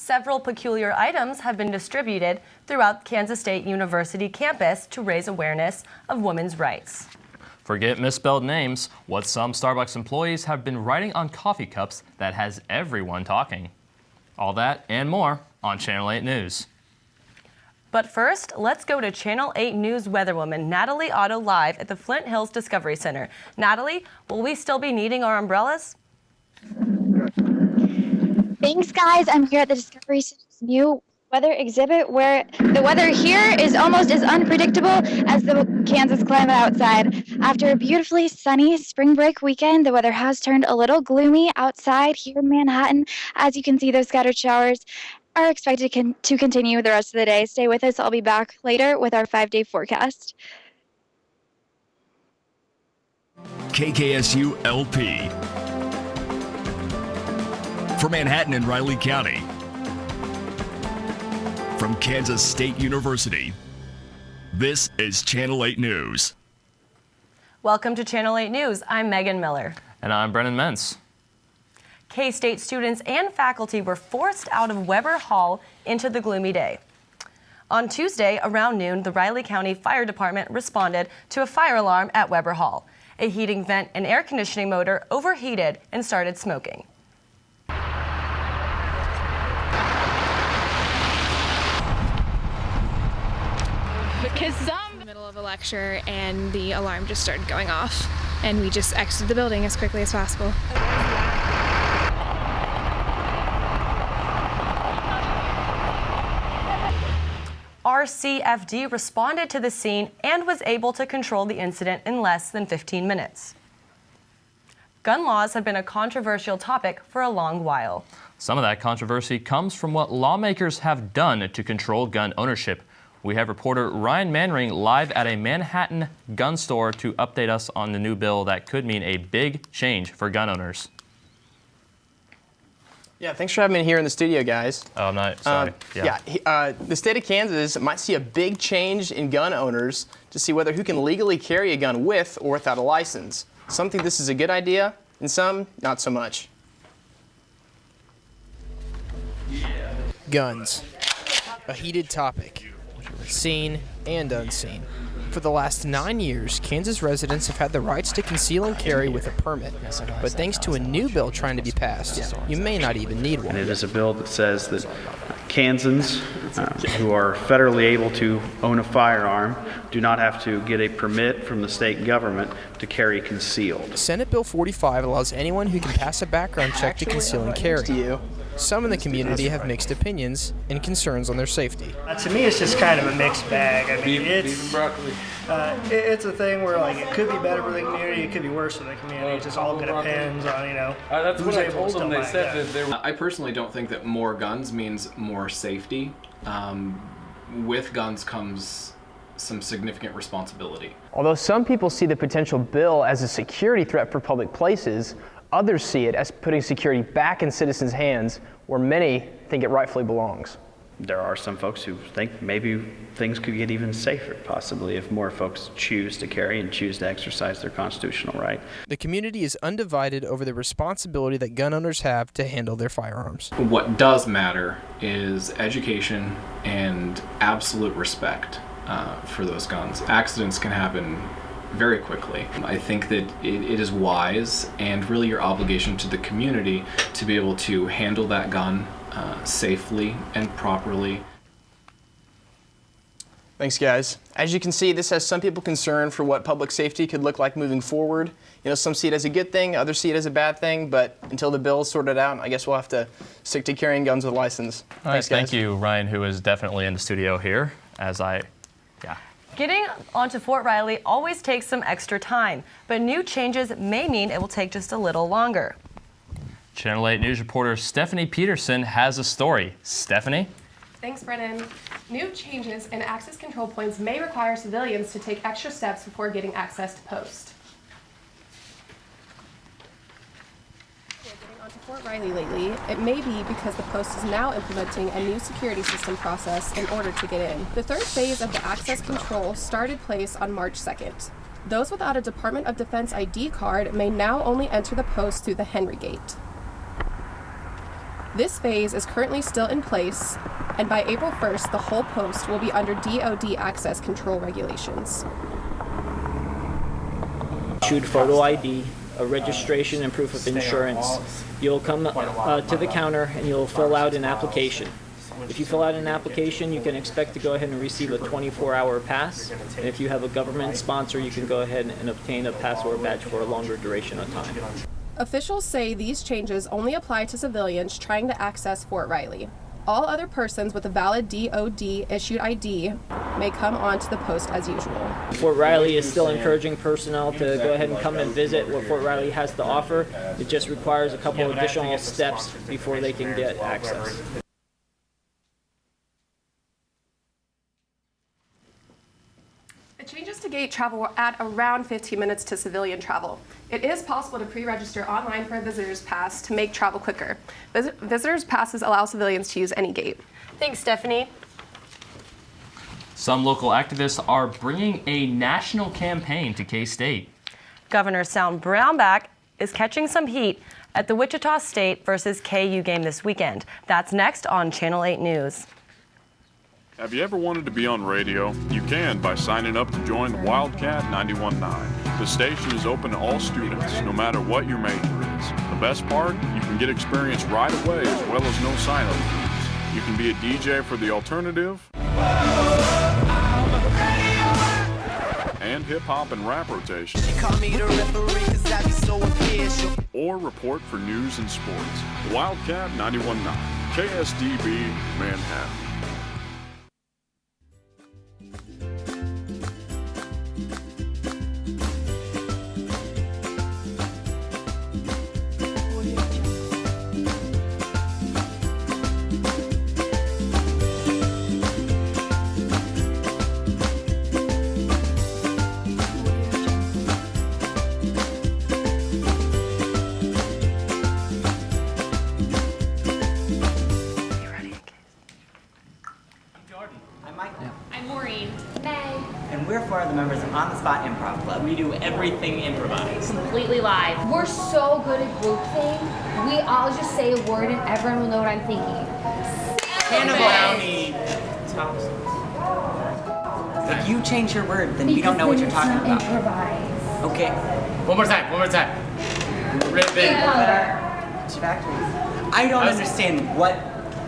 Several peculiar items have been distributed throughout Kansas State University campus to raise awareness of women's rights. Forget misspelled names. What some Starbucks employees have been writing on coffee cups that has everyone talking. All that and more on Channel 8 News. But first, let's go to Channel 8 News weatherwoman Natalie Otto live at the Flint Hills Discovery Center. Natalie, will we still be needing our umbrellas? Thanks, guys. I'm here at the Discovery Center's new weather exhibit where the weather here is almost as unpredictable as the Kansas climate outside. After a beautifully sunny spring break weekend, the weather has turned a little gloomy outside here in Manhattan. As you can see, those scattered showers are expected to continue the rest of the day. Stay with us. I'll be back later with our 5-day forecast. KKSU LP. For Manhattan and Riley County. From Kansas State University, this is Channel 8 News. Welcome to Channel 8 News. I'm Megan Miller. And I'm Brennan Mentz. K-State students and faculty were forced out of Weber Hall into the gloomy day. On Tuesday, around noon, the Riley County Fire Department responded to a fire alarm at Weber Hall. A heating vent and air conditioning motor overheated and started smoking. Because in the middle of a lecture and the alarm just started going off and we just exited the building as quickly as possible. RCFD responded to the scene and was able to control the incident in less than 15 minutes. Gun laws have been a controversial topic for a long while. Some of that controversy comes from what lawmakers have done to control gun ownership. We have reporter Ryan Manring live at a Manhattan gun store to update us on the new bill that could mean a big change for gun owners. Yeah, thanks for having me here in the studio, guys. Oh, I'm not, sorry. The state of Kansas might see a big change in gun owners to see whether who can legally carry a gun with or without a license. Some think this is a good idea, and some not so much. Guns, a heated topic. Seen and unseen. For the last 9 years, Kansas residents have had the rights to conceal and carry with a permit. But thanks to a new bill trying to be passed, you may not even need one. And it is a bill that says that Kansans who are federally able to own a firearm do not have to get a permit from the state government to carry concealed. Senate Bill 45 allows anyone who can pass a background check to conceal and carry. Some in the community have mixed opinions and concerns on their safety. To me, it's just kind of a mixed bag. I mean, it's a thing where like it could be better for the community, it could be worse for the community. It just all depends on that's who's what I able told to them. They stuff said like that they were. I personally don't think that more guns means more safety. With guns comes some significant responsibility. Although some people see the potential bill as a security threat for public places, others see it as putting security back in citizens' hands where many think it rightfully belongs. There are some folks who think maybe things could get even safer, possibly, if more folks choose to carry and choose to exercise their constitutional right. The community is undivided over the responsibility that gun owners have to handle their firearms. What does matter is education and absolute respect for those guns. Accidents can happen very quickly. I think that it is wise and really your obligation to the community to be able to handle that gun safely and properly. Thanks, guys. As you can see, this has some people concerned for what public safety could look like moving forward. Some see it as a good thing, others see it as a bad thing, but until the bill is sorted out, I guess we'll have to stick to carrying guns with a license. All right, thank you, Ryan, who is definitely in the studio here, Getting onto Fort Riley always takes some extra time, but new changes may mean it will take just a little longer. Channel 8 News reporter Stephanie Peterson has a story. Stephanie? Thanks, Brennan. New changes in access control points may require civilians to take extra steps before getting access to post. To Fort Riley lately, it may be because the post is now implementing a new security system process in order to get in. The third phase of the access control started place on March 2nd. Those without a Department of Defense ID card may now only enter the post through the Henry Gate. This phase is currently still in place, and by April 1st, the whole post will be under DoD access control regulations. Issued photo ID, a registration and proof of insurance. You'll come to the counter and you'll fill out an application. If you fill out an application, you can expect to go ahead and receive a 24-hour pass. And if you have a government sponsor, you can go ahead and obtain a pass or a badge for a longer duration of time. Officials say these changes only apply to civilians trying to access Fort Riley. All other persons with a valid DoD-issued ID may come onto the post as usual. Fort Riley is still encouraging personnel to go ahead and come and visit what Fort Riley has to offer. It just requires a couple additional steps before they can get access. The changes to gate travel will add around 15 minutes to civilian travel. It is possible to pre-register online for a visitor's pass to make travel quicker. Visitors' passes allow civilians to use any gate. Thanks, Stephanie. Some local activists are bringing a national campaign to K-State. Governor Sal Brownback is catching some heat at the Wichita State versus KU game this weekend. That's next on Channel 8 News. Have you ever wanted to be on radio? You can by signing up to join the Wildcat 91.9. The station is open to all students, no matter what your major is. The best part? You can get experience right away as well as no sign-up fees. You can be a DJ for the alternative and hip-hop and rap rotation. Or report for news and sports. Wildcat 91.9, KSDB, Manhattan. On the Spot Improv Club. We do everything improvised. Completely live. We're so good at group thing. We all just say a word and everyone will know what I'm thinking. Hannah Brownie. If you change your word, then we don't know what you're talking about. Improvise. Okay. One more time. Ribbon. I don't understand what.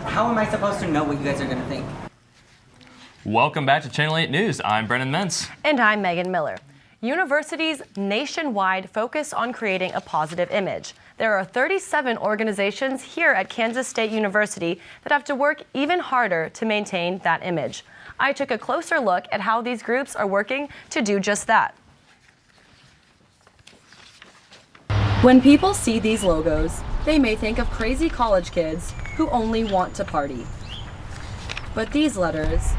How am I supposed to know what you guys are gonna think? Welcome back to Channel 8 News. I'm Brennan Mentz. And I'm Megan Miller. Universities nationwide focus on creating a positive image. There are 37 organizations here at Kansas State University that have to work even harder to maintain that image. I took a closer look at how these groups are working to do just that. When people see these logos, they may think of crazy college kids who only want to party. But these letters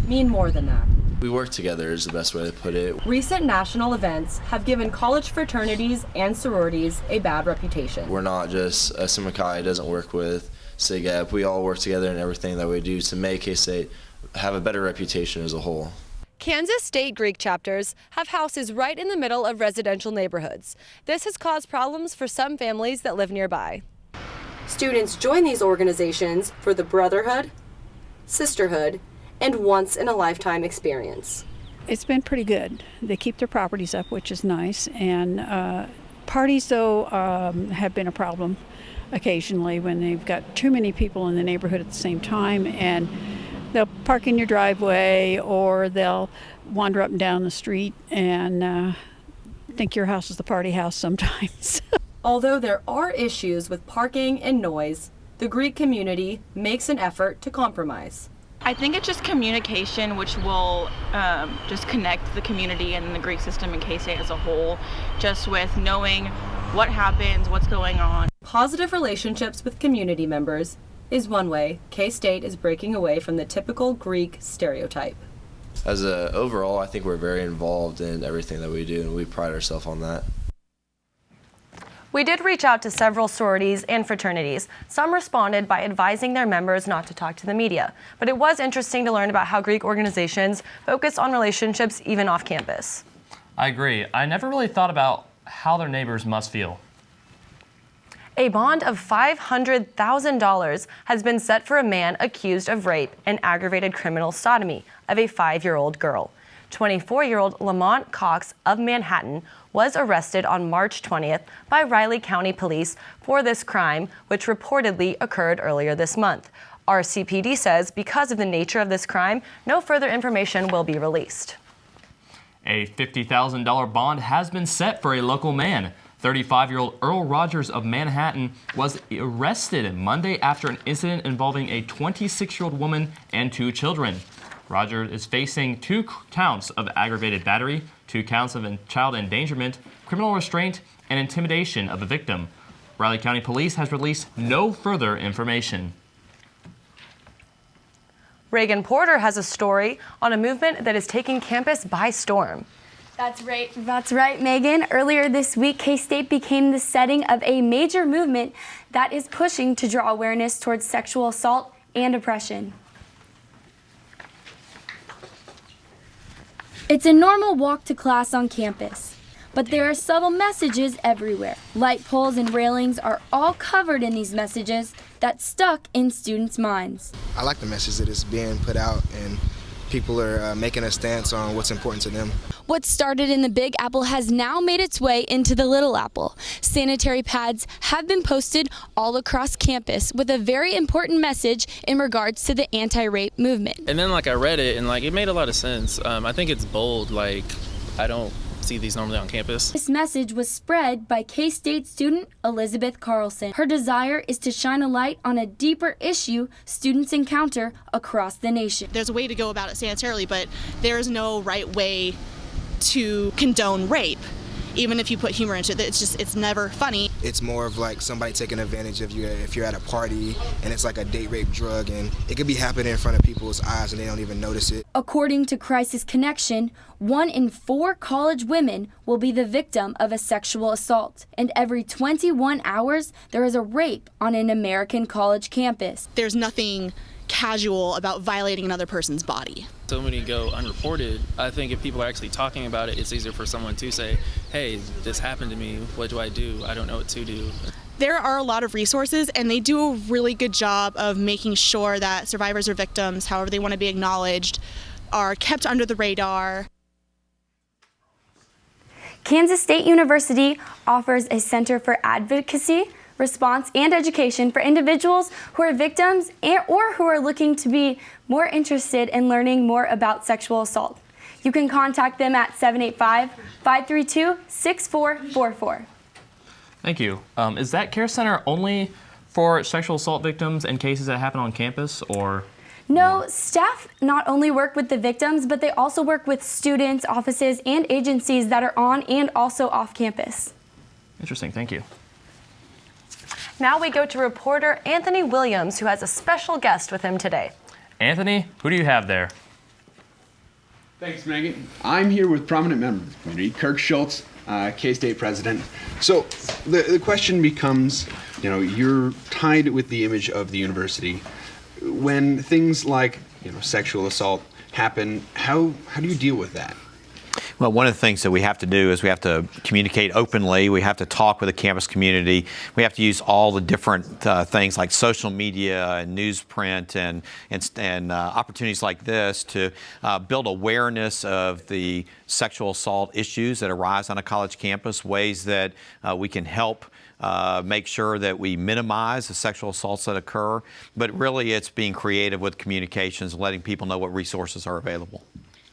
mean more than that. We work together is the best way to put it. Recent national events have given college fraternities and sororities a bad reputation. We're not just Sigma Chi doesn't work with SIGEP. We all work together in everything that we do to make K-State have a better reputation as a whole. Kansas State Greek chapters have houses right in the middle of residential neighborhoods. This has caused problems for some families that live nearby. Students join these organizations for the brotherhood, sisterhood, and once-in-a-lifetime experience. It's been pretty good. They keep their properties up, which is nice. And parties, though, have been a problem occasionally when they've got too many people in the neighborhood at the same time. And they'll park in your driveway or they'll wander up and down the street and think your house is the party house sometimes. Although there are issues with parking and noise, the Greek community makes an effort to compromise. I think it's just communication, which will just connect the community and the Greek system and K-State as a whole, just with knowing what happens, what's going on. Positive relationships with community members is one way K-State is breaking away from the typical Greek stereotype. As a overall, I think we're very involved in everything that we do, and we pride ourselves on that. We did reach out to several sororities and fraternities. Some responded by advising their members not to talk to the media. But it was interesting to learn about how Greek organizations focus on relationships even off campus. I agree. I never really thought about how their neighbors must feel. A bond of $500,000 has been set for a man accused of rape and aggravated criminal sodomy of a 5-year-old girl. 24-year-old Lamont Cox of Manhattan was arrested on March 20th by Riley County Police for this crime, which reportedly occurred earlier this month. RCPD says because of the nature of this crime, no further information will be released. A $50,000 bond has been set for a local man. 35-year-old Earl Rogers of Manhattan was arrested Monday after an incident involving a 26-year-old woman and 2 children. Rogers is facing 2 counts of aggravated battery, 2 counts of child endangerment, criminal restraint, and intimidation of a victim. Riley County Police has released no further information. Reagan Porter has a story on a movement that is taking campus by storm. That's right, Megan. Earlier this week, K-State became the setting of a major movement that is pushing to draw awareness towards sexual assault and oppression. It's a normal walk to class on campus, but there are subtle messages everywhere. Light poles and railings are all covered in these messages that stuck in students' minds. I like the message that is being put out, and people are making a stance on what's important to them. What started in the Big Apple has now made its way into the Little Apple. Sanitary pads have been posted all across campus with a very important message in regards to the anti-rape movement. And then I read it and it made a lot of sense. I think it's bold. I don't see these normally on campus. This message was spread by K-State student Elizabeth Carlson. Her desire is to shine a light on a deeper issue students encounter across the nation. There's a way to go about it sanitarily, but there is no right way to condone rape. Even if you put humor into it, it's never funny. It's more of somebody taking advantage of you if you're at a party and it's like a date rape drug, and it could be happening in front of people's eyes and they don't even notice it. According to Crisis Connection, 1 in 4 college women will be the victim of a sexual assault, and every 21 hours there is a rape on an American college campus. There's nothing casual about violating another person's body. So many go unreported. I think if people are actually talking about it, it's easier for someone to say, hey, this happened to me, what do? I don't know what to do. There are a lot of resources, and they do a really good job of making sure that survivors or victims, however they want to be acknowledged, are kept under the radar. Kansas State University offers a center for advocacy, response, and education for individuals who are victims or who are looking to be more interested in learning more about sexual assault. You can contact them at 785-532-6444. Thank you. Is that care center only for sexual assault victims and cases that happen on campus, or? No, staff not only work with the victims, but they also work with students, offices, and agencies that are on and also off campus. Interesting, thank you. Now we go to reporter Anthony Williams, who has a special guest with him today. Anthony, who do you have there? Thanks, Megan. I'm here with prominent member of the community, Kirk Schultz, K-State president. So the question becomes, you're tied with the image of the university. When things like, sexual assault happen, how do you deal with that? Well, one of the things that we have to do is we have to communicate openly. We have to talk with the campus community. We have to use all the different things like social media and newsprint and opportunities like this to build awareness of the sexual assault issues that arise on a college campus, ways that we can help make sure that we minimize the sexual assaults that occur. But really, it's being creative with communications, letting people know what resources are available.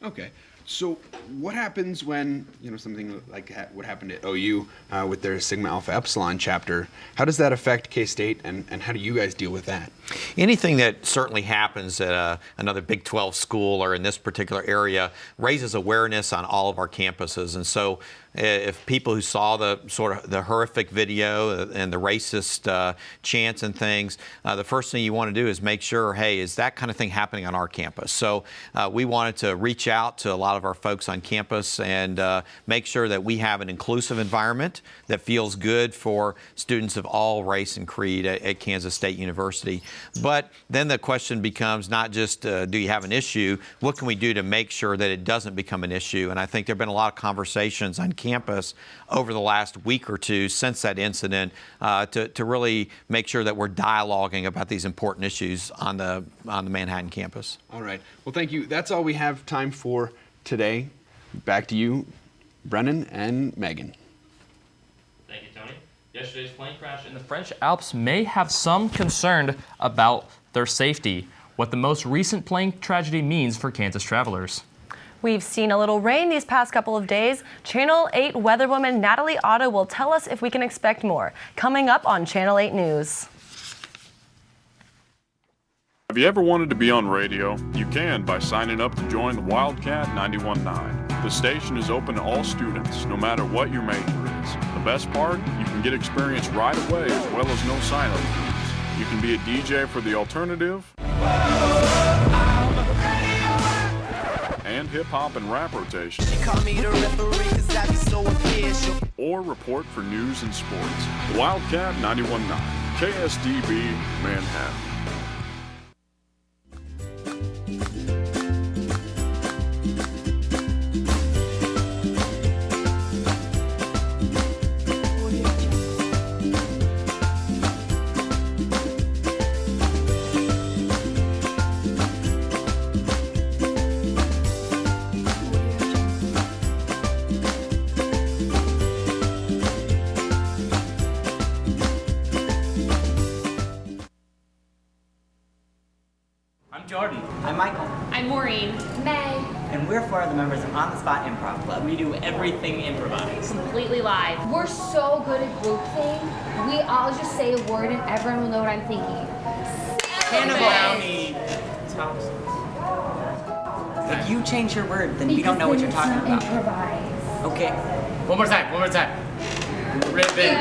Okay. So what happens when, something like what happened at OU with their Sigma Alpha Epsilon chapter? How does that affect K-State, and how do you guys deal with that? Anything that certainly happens at another Big 12 school or in this particular area raises awareness on all of our campuses. And so if people who saw the horrific video and the racist chants and things, the first thing you want to do is make sure, hey, is that kind of thing happening on our campus? So we wanted to reach out to a lot of our folks on campus and make sure that we have an inclusive environment that feels good for students of all race and creed at Kansas State University. But then the question becomes not just do you have an issue, what can we do to make sure that it doesn't become an issue? And I think there have been a lot of conversations on campus over the last week or two since that incident to really make sure that we're dialoguing about these important issues on the Manhattan campus. All right. Well, thank you. That's all we have time for today. Back to you, Brennan and Megan. Thank you, Tony. Yesterday's plane crash in the French Alps may have some concern about their safety, what the most recent plane tragedy means for Kansas travelers. We've seen a little rain these past couple of days. Channel 8 weatherwoman Natalie Otto will tell us if we can expect more. Coming up on Channel 8 News. Have you ever wanted to be on radio? You can by signing up to join the Wildcat 91.9. The station is open to all students, no matter what your major is. The best part? You can get experience right away as well as no sign-up fees. You can be a DJ for the alternative and hip-hop and rap rotation. Or report for news and sports. The Wildcat 91.9, KSDB, Manhattan. Jordan. I'm Michael. I'm Maureen. May. And we're four of the members of On the Spot Improv Club. We do everything improvised. Completely live. We're so good at group thing. We all just say a word and everyone will know what I'm thinking. Brownie. If you change your word, then we don't know what you're talking about. Improvise. Okay. One more time. Ribbon.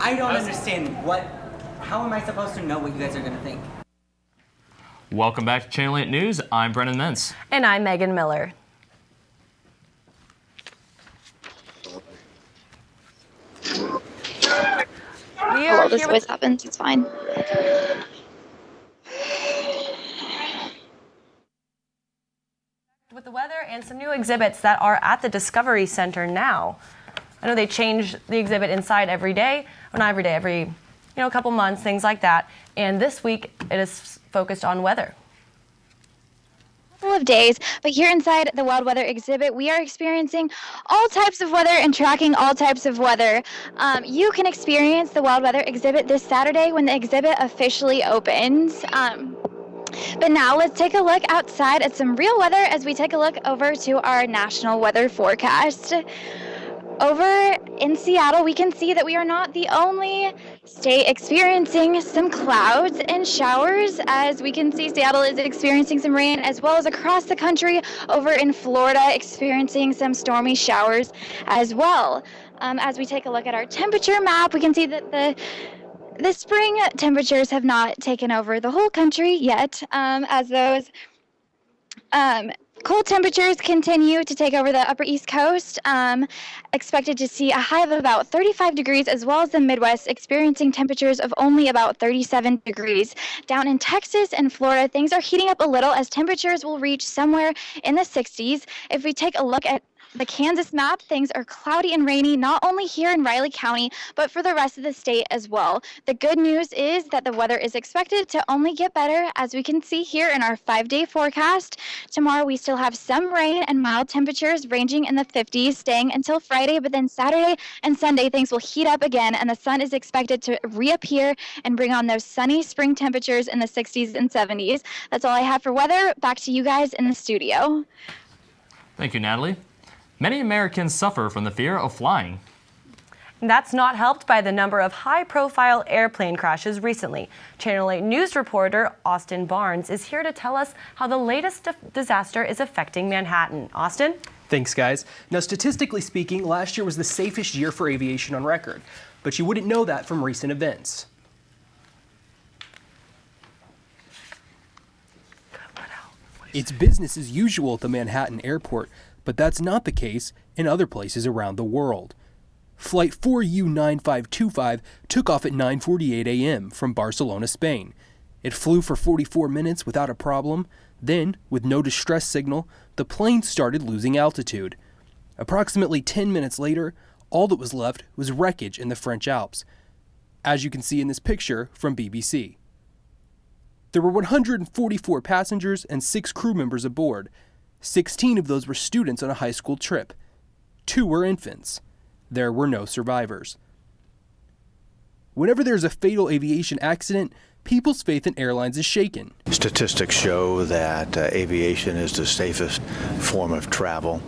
I don't understand how am I supposed to know what you guys are going to think? Welcome back to Channel 8 News. I'm Brennan Mintz. And I'm Megan Miller. Hello, this always happens. It's fine. With the weather and some new exhibits that are at the Discovery Center now. I know they change the exhibit inside every day, or not every day, every a couple months, things like that. And this week it is focused on weather. Couple of days, but here inside the Wild Weather exhibit, we are experiencing all types of weather and tracking all types of weather. You can experience the Wild Weather exhibit this Saturday when the exhibit officially opens. But now let's take a look outside at some real weather as we take a look over to our national weather forecast. Over in Seattle, we can see that we are not the only state experiencing some clouds and showers. As we can see, Seattle is experiencing some rain, as well as across the country over in Florida, experiencing some stormy showers as well. As we take a look at our temperature map, we can see that the spring temperatures have not taken over the whole country yet, as those cold temperatures continue to take over the upper East Coast. Expected to see a high of about 35 degrees, as well as the Midwest experiencing temperatures of only about 37 degrees. Down in Texas and Florida, things are heating up a little as temperatures will reach somewhere in the 60s. If we take a look at the Kansas map, things are cloudy and rainy, not only here in Riley County, but for the rest of the state as well. The good news is that the weather is expected to only get better, as we can see here in our 5-day forecast. Tomorrow we still have some rain and mild temperatures ranging in the 50s, staying until Friday, but then Saturday and Sunday things will heat up again, and the sun is expected to reappear and bring on those sunny spring temperatures in the 60s and 70s. That's all I have for weather. Back to you guys in the studio. Thank you, Natalie. Many Americans suffer from the fear of flying. That's not helped by the number of high-profile airplane crashes recently. Channel 8 News reporter Austin Barnes is here to tell us how the latest disaster is affecting Manhattan. Austin? Thanks, guys. Now, statistically speaking, last year was the safest year for aviation on record, but you wouldn't know that from recent events. It's business as usual at the Manhattan airport, but that's not the case in other places around the world. Flight 4U9525 took off at 9:48 a.m. from Barcelona, Spain. It flew for 44 minutes without a problem. Then, with no distress signal, the plane started losing altitude. Approximately 10 minutes later, all that was left was wreckage in the French Alps, as you can see in this picture from BBC. There were 144 passengers and 6 crew members aboard. 16 of those were students on a high school trip. 2 were infants. There were no survivors. Whenever there's a fatal aviation accident, people's faith in airlines is shaken. Statistics show that aviation is the safest form of travel.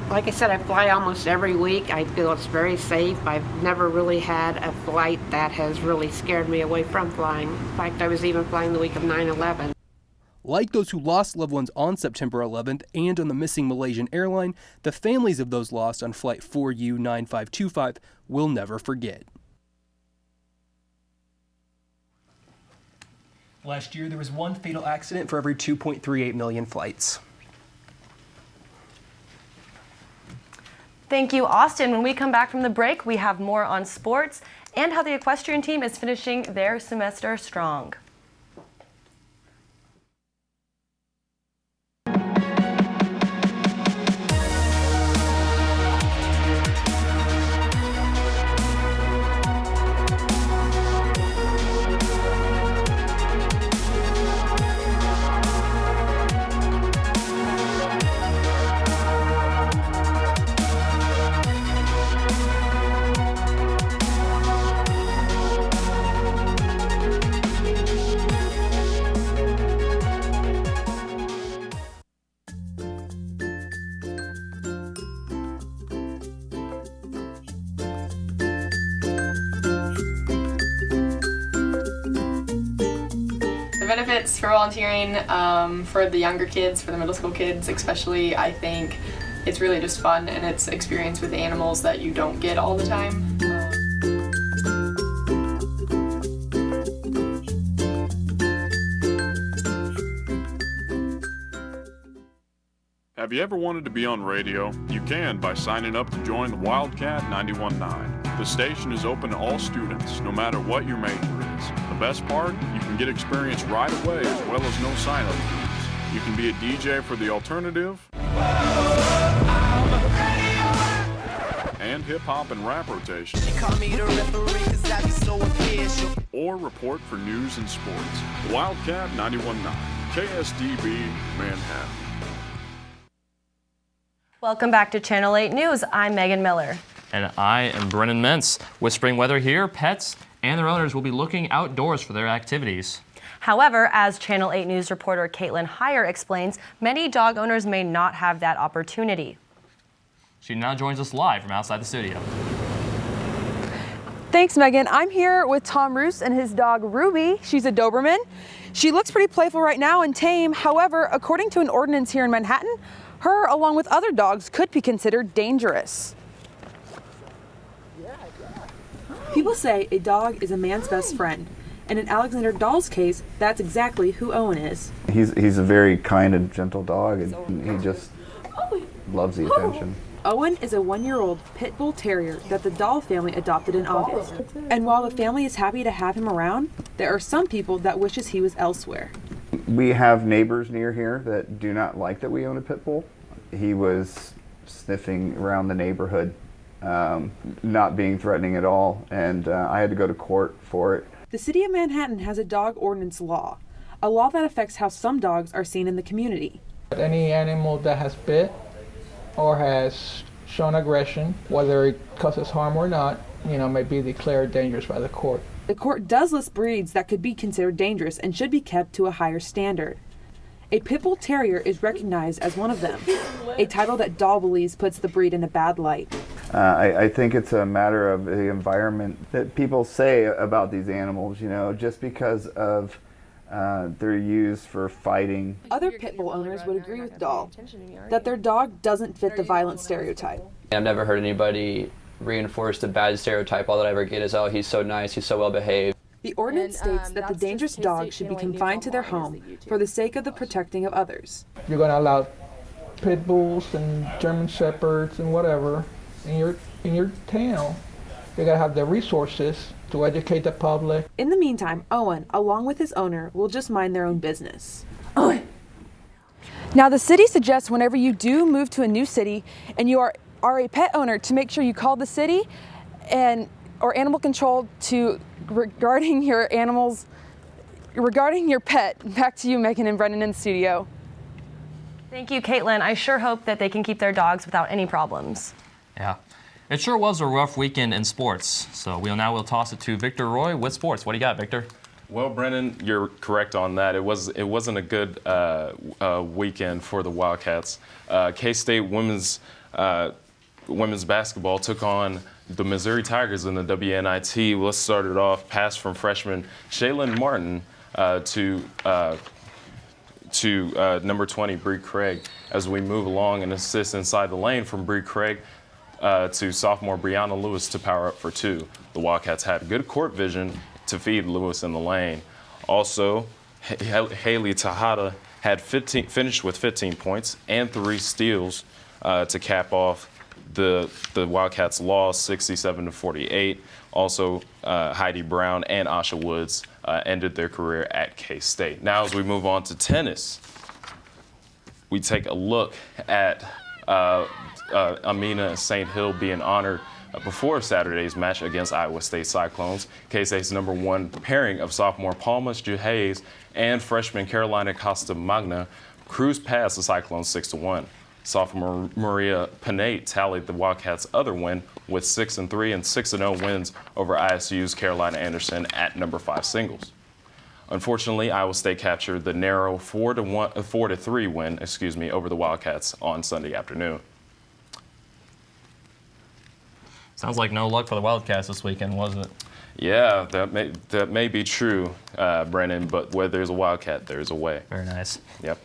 Like I said, I fly almost every week. I feel it's very safe. I've never really had a flight that has really scared me away from flying. In fact, I was even flying the week of 9/11. Like those who lost loved ones on September 11th and on the missing Malaysian airline, the families of those lost on Flight 4U9525 will never forget. Last year, there was 1 fatal accident for every 2.38 million flights. Thank you, Austin. When we come back from the break, we have more on sports and how the equestrian team is finishing their semester strong. Benefits for volunteering for the younger kids, for the middle school kids especially, I think it's really just fun and it's experience with animals that you don't get all the time. Have you ever wanted to be on radio? You can by signing up to join the Wildcat 91.9. The station is open to all students, no matter what your major is. The best part? You can get experience right away as well as no sign-up fees. You can be a DJ for the alternative and hip-hop and rap rotation. Or report for news and sports. Wildcat 91.9, KSDB, Manhattan. Welcome back to Channel 8 News. I'm Megan Miller. And I am Brennan Mentz. With spring weather here, pets and their owners will be looking outdoors for their activities. However, as Channel 8 News reporter Caitlin Heyer explains, many dog owners may not have that opportunity. She now joins us live from outside the studio. Thanks, Megan. I'm here with Tom Roos and his dog Ruby. She's a Doberman. She looks pretty playful right now and tame. However, according to an ordinance here in Manhattan, her, along with other dogs, could be considered dangerous. People say a dog is a man's best friend, and in Alexander Dahl's case, that's exactly who Owen is. He's a very kind and gentle dog, and he just loves the attention. Owen is a 1-year-old pit bull terrier that the Dahl family adopted in August. And while the family is happy to have him around, there are some people that wishes he was elsewhere. We have neighbors near here that do not like that we own a pit bull. He was sniffing around the neighborhood, not being threatening at all, and I had to go to court for it. The city of Manhattan has a dog ordinance law, a law that affects how some dogs are seen in the community. Any animal that has bit or has shown aggression, whether it causes harm or not, may be declared dangerous by the court. The court does list breeds that could be considered dangerous and should be kept to a higher standard. A pit bull terrier is recognized as one of them, a title that Dahl believes puts the breed in a bad light. I think it's a matter of the environment that people say about these animals, just because of they're used for fighting. Other pit bull owners would agree with Dahl that their dog doesn't fit the violent stereotype. I've never heard anybody reinforce the bad stereotype. All that I ever get is, oh, he's so nice, he's so well behaved. The ordinance states that the dangerous dog should be confined to their home for the sake of the protecting of others. You're going to allow pit bulls and German shepherds and whatever in your town. You got to have the resources to educate the public. In the meantime, Owen, along with his owner, will just mind their own business. Owen! Now, the city suggests whenever you do move to a new city and you are are a pet owner to make sure you call the city or animal control regarding your pet. Back to you, Megan and Brendan in the studio. Thank you, Caitlin. I sure hope that they can keep their dogs without any problems. Yeah. It sure was a rough weekend in sports. So we'll toss it to Victor Roy with sports. What do you got, Victor? Well, Brennan, you're correct on that. It wasn't a good weekend for the Wildcats. K-State women's basketball took on the Missouri Tigers in the WNIT. Let's start it off. Pass from freshman Shaylin Martin to number 20, Bree Craig. As we move along, an assist inside the lane from Bree Craig to sophomore Brianna Lewis to power up for two. The Wildcats had good court vision to feed Lewis in the lane. Also, Haley Tejada had finished with 15 points and 3 steals to cap off the Wildcats' loss, 67-48. Also, Heidi Brown and Asha Woods ended their career at K-State. Now, as we move on to tennis, we take a look at Amina St. Hill being honored before Saturday's match against Iowa State Cyclones. K-State's number 1 pairing of sophomore Palmas Juhays and freshman Carolina Costa Magna cruised past the Cyclones 6-1. Sophomore Maria Panay tallied the Wildcats' other win with 6-3 and 6-0 wins over ISU's Carolina Anderson at number 5 singles. Unfortunately, Iowa State captured the narrow 4-3 win, over the Wildcats on Sunday afternoon. Sounds like no luck for the Wildcats this weekend, wasn't it? Yeah, that may be true, Brennan, but where there's a Wildcat, there's a way. Very nice. Yep.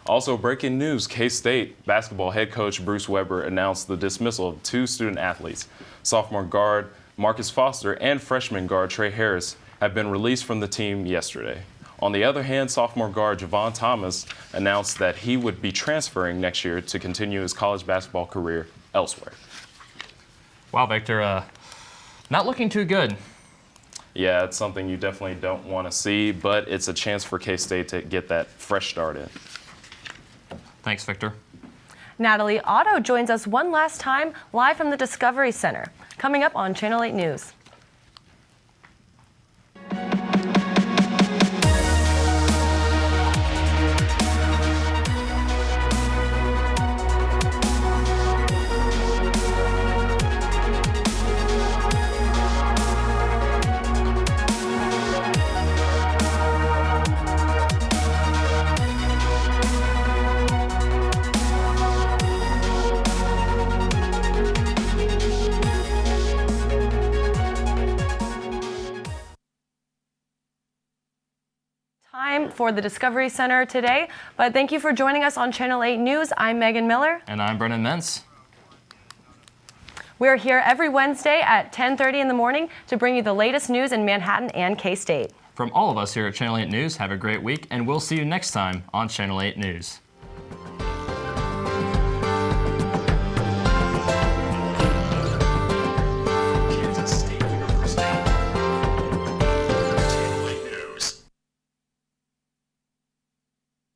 Also, breaking news, K-State basketball head coach Bruce Weber announced the dismissal of 2 student athletes. Sophomore guard Marcus Foster and freshman guard Trey Harris have been released from the team yesterday. On the other hand, sophomore guard Javon Thomas announced that he would be transferring next year to continue his college basketball career elsewhere. Wow, Victor, not looking too good. Yeah, it's something you definitely don't want to see, but it's a chance for K-State to get that fresh start in. Thanks, Victor. Natalie Otto joins us one last time live from the Discovery Center, coming up on Channel 8 News. Time for the Discovery Center today, but thank you for joining us on Channel 8 News. I'm Megan Miller. And I'm Brennan Mentz. We're here every Wednesday at 10:30 in the morning to bring you the latest news in Manhattan and K-State. From all of us here at Channel 8 News, have a great week, and we'll see you next time on Channel 8 News.